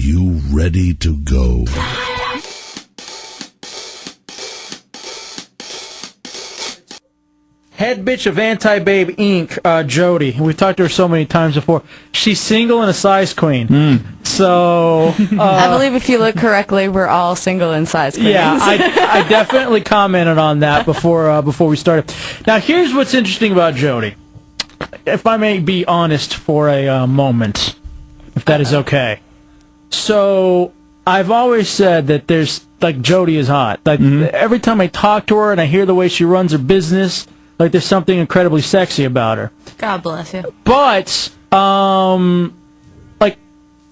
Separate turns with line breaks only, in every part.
you ready to go?
Head bitch of AntiBabe Inc., Jody. We've talked to her so many times before. She's single and a size queen. So...
I believe if you look correctly, we're all single and size queens.
Yeah, I definitely commented on that before we started. Now, here's what's interesting about Jody. If I may be honest for a moment, if that is okay. So, I've always said that there's, like, Jody is hot. Like, every time I talk to her and I hear the way she runs her business... Like, there's something incredibly sexy about her.
God bless you.
But, like,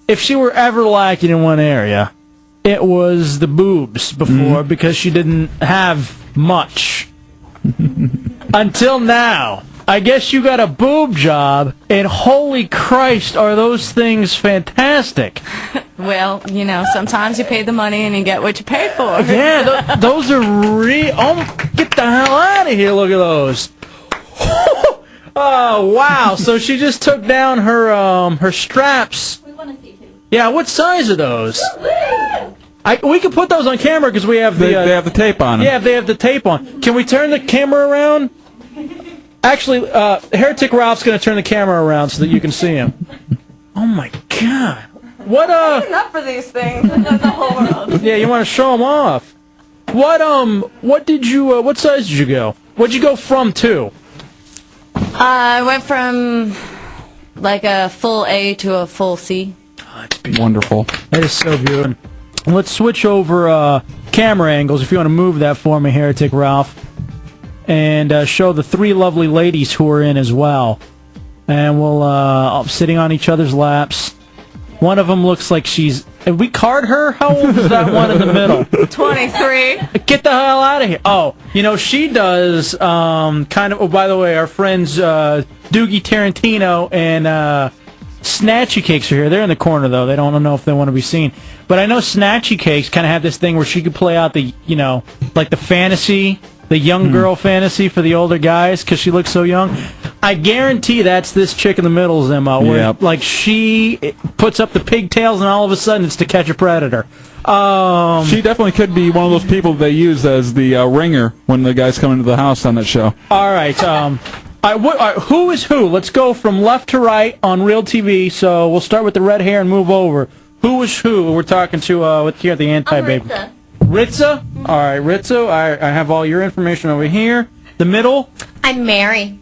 if she were ever lacking in one area, it was the boobs before, because she didn't have much. Until now. I guess you got a boob job, and holy Christ, are those things fantastic.
Well, you know, sometimes you pay the money and you get what you pay for.
Yeah, those are get the hell out of here, look at those. Oh, wow, so she just took down her straps. We want to see too. Yeah, what size are those? We can put those on camera because we have
they have the tape on them.
Yeah, they have the tape on. Can we turn the camera around? Actually, Heretic Ralph's going to turn the camera around so that you can see him. Oh, my God. What,
Enough for these things. The whole world.
Yeah, you want to show them off. What did you, what size did you go? What'd you go from to?
I went from, like, a full A to a full C.
Oh, that's
wonderful.
That is so beautiful. Let's switch over, camera angles, if you want to move that for me, Heretic Ralph. And show the three lovely ladies who are in as well. And we'll, sitting on each other's laps. One of them looks like she's... Have we card her? How old is that one in the middle?
23.
Get the hell out of here. Oh, you know, she does kind of... Oh, by the way, our friends Doogie Tarantino and Snatchy Cakes are here. They're in the corner, though. They don't know if they want to be seen. But I know Snatchy Cakes kind of have this thing where she could play out the, you know, like the fantasy... The young girl fantasy for the older guys because she looks so young. I guarantee that's this chick in the middle's MO. Where, like, she puts up the pigtails and all of a sudden it's To Catch a Predator.
She definitely could be one of those people they use as the ringer when the guys come into the house on that show.
All right. Who is who? Let's go from left to right on Real TV. So we'll start with the red hair and move over. Who is who? We're talking to here at the AntiBabe. Ritza? All right, Ritza, I have all your information over here. The middle?
I'm Mary.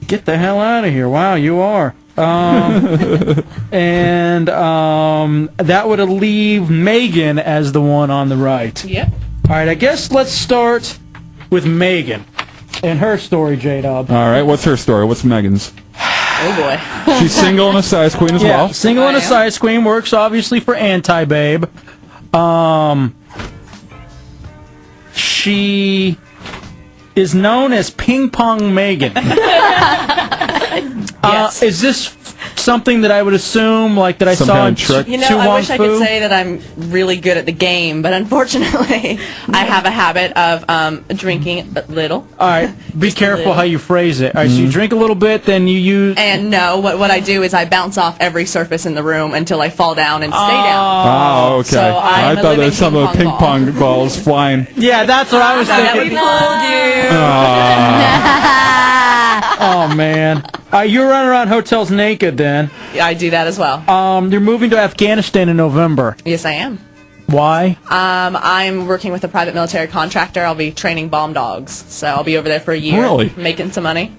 Get the hell out of here. Wow, you are. And that would leave Megan as the one on the right.
Yep.
All right, I guess let's start with Megan and her story, J-Dub.
All right, what's her story? What's Megan's?
Oh, boy.
She's single and a size queen as well.
Single and a size queen, works obviously for AntiBabe. She is known as Ping Pong Megan.
Yes.
Is this something that I would assume, like, that I
Some
saw
kind
in
of trick?
You know, I wish I could say that I'm really good at the game, but unfortunately, I have a habit of drinking a little.
All right, be careful how you phrase it. All right, so you drink a little bit, then you use...
And no, what I do is I bounce off every surface in the room until I fall down and stay down.
Oh, okay.
So
I thought there was some of the ping pong balls flying.
Yeah, that's what I was thinking. Oh, man. You're running around hotels naked, then.
Yeah, I do that as well.
You're moving to Afghanistan in November.
Yes, I am.
Why?
I'm working with a private military contractor. I'll be training bomb dogs. So I'll be over there for a year.
Really?
Making some money.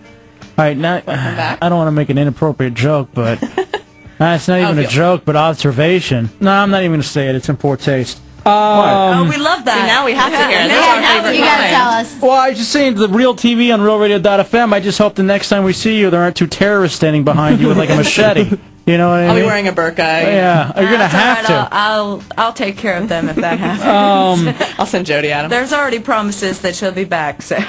All right, now, I don't want to make an inappropriate joke, but... it's not even a joke, but observation. No, I'm not even going to say it. It's in poor taste.
We love that.
See, now we have to hear it. That's our favorite
You gotta
line.
tell us.
Well, I was just saying, the Real TV on RealRadio.fm, I just hope the next time we see you, there aren't two terrorists standing behind you with, like, a machete. You know what I mean?
I'll be wearing a burqa.
Yeah, you're going to have to.
I'll take care of them if that happens.
I'll send Jody at him.
There's already promises that she'll be back, so...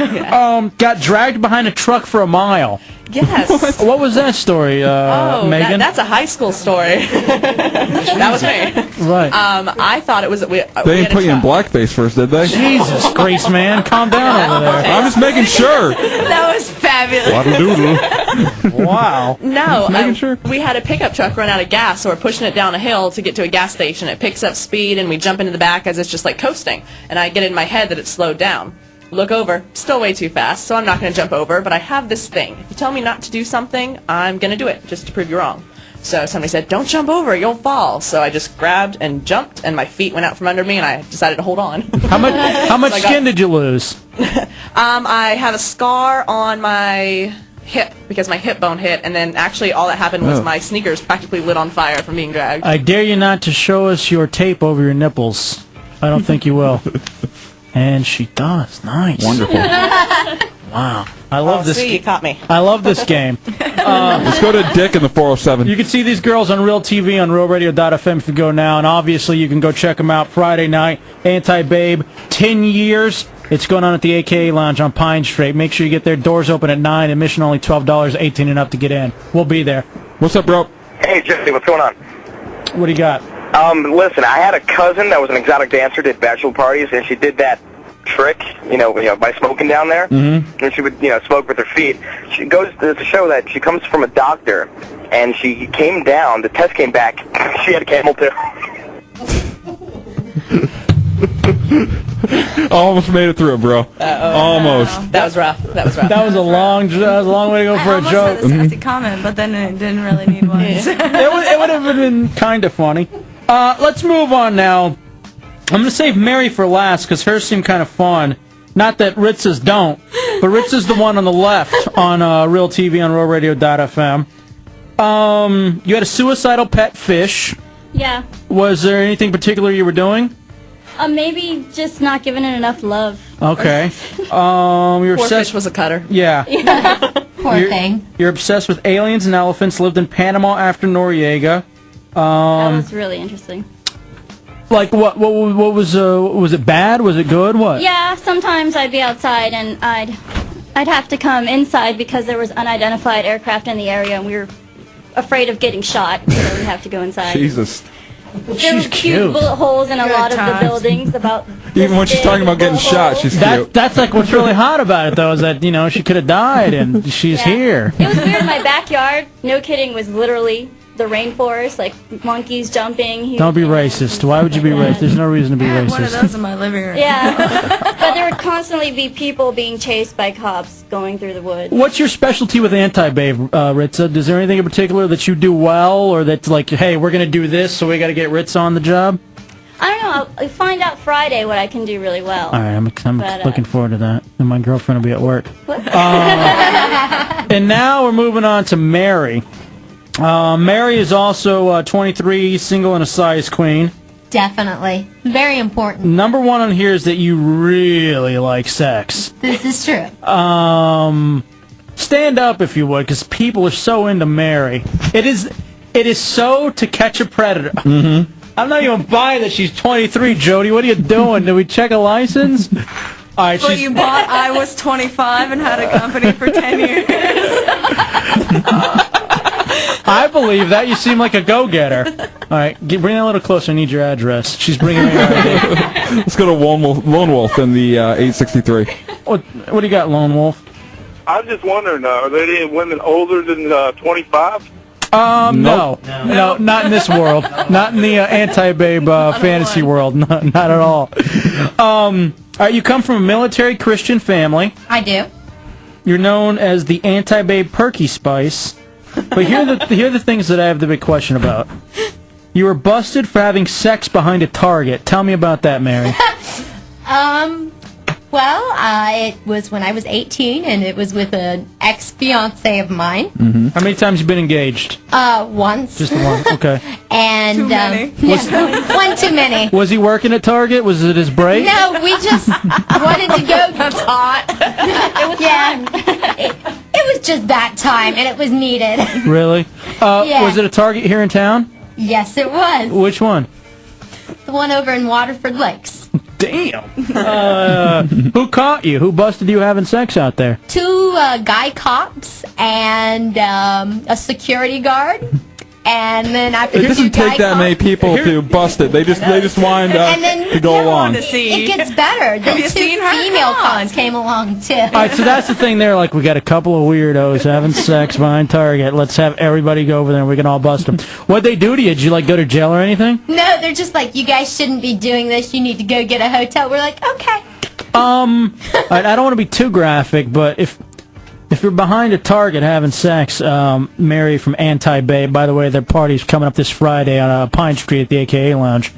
Got dragged behind a truck for a mile.
Yes.
What was that story, Megan?
That's a high school story. That was me.
Right.
I thought it was...
They didn't put you in blackface first, did they?
Jesus, Grace, man. Calm down over there.
I'm just making sure.
That was fabulous.
Waddle-doodle.
Wow.
No,
making sure.
we had a pickup truck run out of gas, so we're pushing it down a hill to get to a gas station. It picks up speed, and we jump into the back as it's just like coasting. And I get in my head that it's slowed down. Look over, still way too fast, so I'm not going to jump over, but I have this thing. If you tell me not to do something, I'm going to do it, just to prove you wrong. So somebody said, don't jump over, you'll fall. So I just grabbed and jumped, and my feet went out from under me, and I decided to hold on.
How much skin did you lose?
I have a scar on my hip, because my hip bone hit, and then actually all that happened was my sneakers practically lit on fire from being dragged.
I dare you not to show us your tape over your nipples. I don't think you will. And she does. Nice.
Wonderful.
Wow. I love this.
See, you caught me.
I love this game.
Let's go to Dick in the 407.
You can see these girls on Real TV on RealRadio.fm if you go now, and obviously you can go check them out Friday night. AntiBabe, 10 years. It's going on at the AKA Lounge on Pine Street. Make sure you get there. Doors open at 9. Admission only $12, 18 and up to get in. We'll be there.
What's up, bro?
Hey, Jesse, what's going on?
What do you got?
Listen, I had a cousin that was an exotic dancer, did bachelor parties, and she did that trick, by smoking down there. Mm-hmm. And she would, smoke with her feet. She goes to show that she comes from a doctor, and she came down. The test came back. She had a camel too.
Almost made it through, bro. Almost.
That was rough. That was rough.
That was a long way to go for a joke.
I almost had a sassy comment, but then it didn't really need one.
It would have been kind of funny. Let's move on now. I'm going to save Mary for last because hers seem kind of fun. Not that Ritz's don't, but Ritz's the one on the left on Real TV on RealRadio.fm. You had a suicidal pet fish.
Yeah.
Was there anything particular you were doing?
Maybe just not giving it enough love.
Okay. You're
Poor
obsessed.
fish was a cutter.
Yeah.
Poor thing.
You're obsessed with aliens and elephants. Lived in Panama after Noriega.
That was really interesting.
Like what was it bad? Was it good? What?
Yeah, sometimes I'd be outside and I'd have to come inside because there was unidentified aircraft in the area and we were afraid of getting shot, so we'd have to go inside.
Jesus.
There were cute bullet holes in a lot of the buildings.
Even when she's talking about getting shot, she's cute.
That's like what's really hot about it, though, is that she could have died and she's here.
It was weird. My backyard, no kidding, was literally the rainforest, like monkeys jumping.
Don't be racist. Why would you be racist? There's no reason to be racist.
One of those in my living room.
Yeah, but there would constantly be people being chased by cops going through the woods.
What's your specialty with AntiBabe, Ritza? Is there anything in particular that you do well, or that's like, hey, we're going to do this, so we got to get Ritza on the job?
I don't know. I'll find out Friday what I can do really well.
All right, I'm looking forward to that. And my girlfriend will be at work. And now we're moving on to Mary. Mary is also 23, single, and a size queen.
Definitely. Very important.
Number one on here is that you really like sex.
This is true.
Stand up if you would, because people are so into Mary. It is so To Catch a Predator. Mm-hmm. I'm not even buying that she's 23, Jody. What are you doing? Did we check a license? All right,
But you bought I Was 25 and had a company for 10 years.
I believe that. You seem like a go-getter. All right, bring that a little closer. I need your address. She's bringing me your ID.
Let's go to Lone Wolf in the 863.
What do you got, Lone Wolf?
I was just wondering, are there any women older than 25?
No, not in this world. Not in the AntiBabe fantasy world. Not at all. All right, you come from a military Christian family.
I do.
You're known as the AntiBabe Perky Spice. But here are the things that I have the big question about. You were busted for having sex behind a Target. Tell me about that, Mary.
It was when I was 18, and it was with an ex-fiancé of mine.
Mm-hmm. How many times have you been engaged?
Once.
Just one, okay.
And
too many.
One too many.
Was he working at Target? Was it his break?
No, we just wanted to go.
That's hot.
It was it was just that time, and it was needed.
Really?
Yeah.
Was it a Target here in town?
Yes, it was.
Which one?
The one over in Waterford Lakes.
Damn. Who caught you? Who busted you having sex out there?
2 guy cops and a security guard. And then after
It doesn't take that many people to bust it. They just wind up to go along.
It gets better. Then 2 female cops came along too.
All right, so that's the thing there. Like, we got a couple of weirdos having sex behind Target. Let's have everybody go over there and we can all bust them. What'd they do to you? Did you, like, go to jail or anything?
No, they're just like, you guys shouldn't be doing this. You need to go get a hotel. We're like, okay.
I don't want to be too graphic, but if you're behind a Target having sex, Mary from AntiBabe, by the way, their party's coming up this Friday on Pine Street at the AKA Lounge.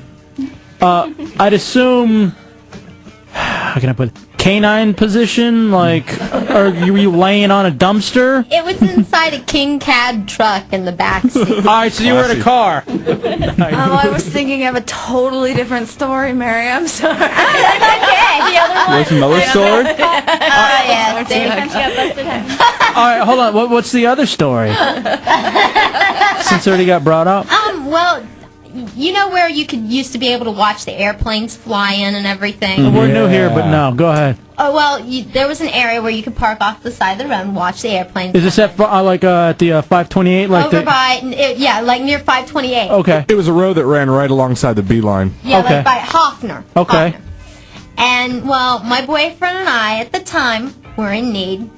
I'd assume, how can I put it, canine position? Like, are you laying on a dumpster?
It was inside a King Cab truck in the back seat.
All right, so you were in a car.
I was thinking of a totally different story, Mary. I'm sorry.
That's okay. The other one.
There's another story?
Yeah,
All right, hold on. What's the other story? Since it already got brought up.
Well, you know where you used to be able to watch the airplanes fly in and everything?
We're new here, but no. Go ahead.
Oh, well, there was an area where you could park off the side of the road and watch the airplanes.
Is this at the 528? Like
over by, like near 528.
Okay.
It was a road that ran right alongside the B line.
Yeah,
okay.
like by Hoffner.
Okay.
Hoffner. And, well, my boyfriend and I, at the time, were in need.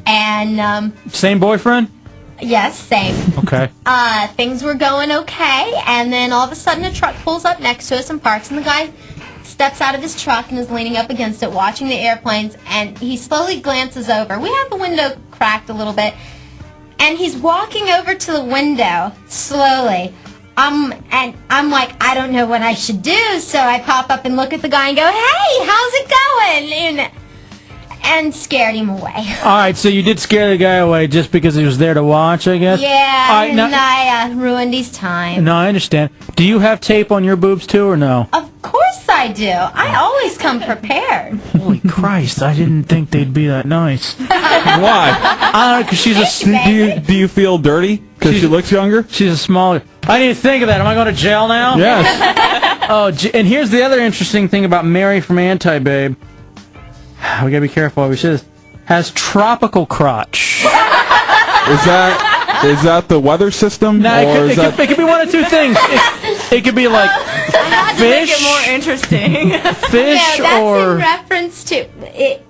And,
Same boyfriend?
yes, same.
Okay.
Things were going okay, and then all of a sudden a truck pulls up next to us and parks, and the guy steps out of his truck and is leaning up against it, watching the airplanes, and he slowly glances over. We had the window cracked a little bit, and he's walking over to the window, slowly. And I'm like, I don't know what I should do, so I pop up and look at the guy and go, hey, how's it going? And scared him away.
All right, so you did scare the guy away just because he was there to watch, I guess?
Yeah,
All right,
and I ruined his time.
No, I understand. Do you have tape on your boobs, too, or no?
Of course I do. I always come prepared.
Holy Christ, I didn't think they'd be that nice.
Why?
I don't know, because she's
Do you feel dirty because she looks younger?
She's a smaller... I didn't think of that. Am I going to jail now?
Yes.
And here's the other interesting thing about Mary from AntiBabe. We gotta be careful what we say this. Has tropical crotch.
Is that the weather system?
No, it could be one of two things. It could be like
To make it more interesting.
fish
No, that's
or...
in reference to it.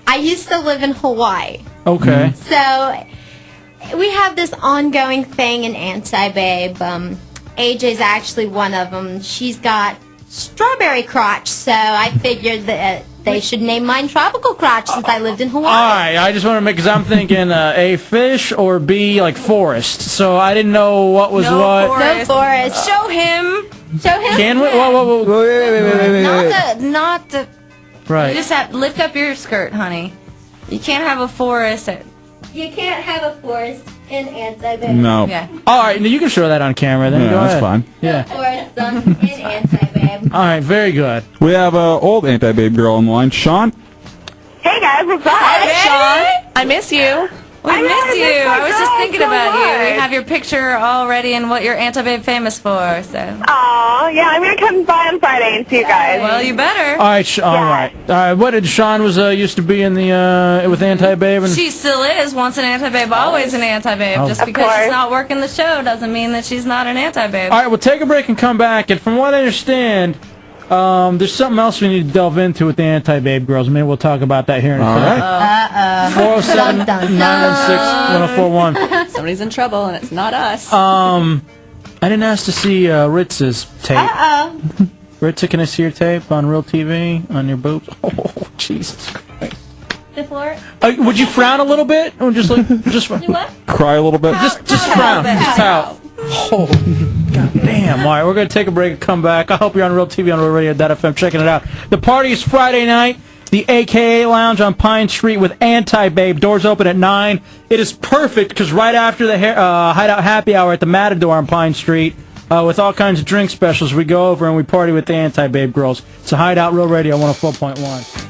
I used to live in Hawaii.
Okay.
So we have this ongoing thing in AntiBabe. AJ's actually one of them. She's got strawberry crotch, so I figured that they should name mine tropical crotch since I lived in Hawaii.
All right, I just want to make, because I'm thinking A, fish, or B, like forest. So I didn't know what was what.
No forest.
Show him.
Show him.
Can we? Whoa.
Not the.
Right.
You just have to lift up your skirt, honey. You can't have a forest.
You can't have a forest in AntiBabe.
No.
Yeah.
All right, now you can show that on camera then.
Yeah,
Go
that's
ahead.
fine.
Yeah.
Forest in AntiBabe.
All right, very good.
We have an old Anti-Babe girl on the line. Sean?
Hey guys, what's up?
Sean, I miss you.
We miss you. I was just thinking about you. We have your picture already and what you're AntiBabe famous for. So.
Aw, yeah, I'm gonna come by on Friday and see you guys.
Well, you better.
All right, all right. What did Sean was used to be in the with AntiBabe? And
She still is. Once an AntiBabe, always an AntiBabe.
Oh.
Just because she's not working the show doesn't mean that she's not an AntiBabe.
all right, we'll take a break and come back. And from what I understand, there's something else we need to delve into with the AntiBabe girls. Maybe we'll talk about that here in a second.
Uh-oh.
407-916-1041.
Somebody's in trouble, and it's not us.
I didn't ask to see Ritz's tape.
Uh-oh.
Ritza, can I see your tape on Real TV on your boobs? Oh, Jesus Christ.
The floor.
Would you frown a little bit? Or just
What?
Cry a little bit?
just frown. Just pout. Oh, God damn. All right, we're going to take a break and come back. I hope you're on Real TV on RealRadio.fm checking it out. The party is Friday night. The AKA Lounge on Pine Street with AntiBabe. Doors open at 9. It is perfect because right after the Hideout Happy Hour at the Matador on Pine Street, with all kinds of drink specials, we go over and we party with the AntiBabe girls. It's a Hideout Real Radio 104.1.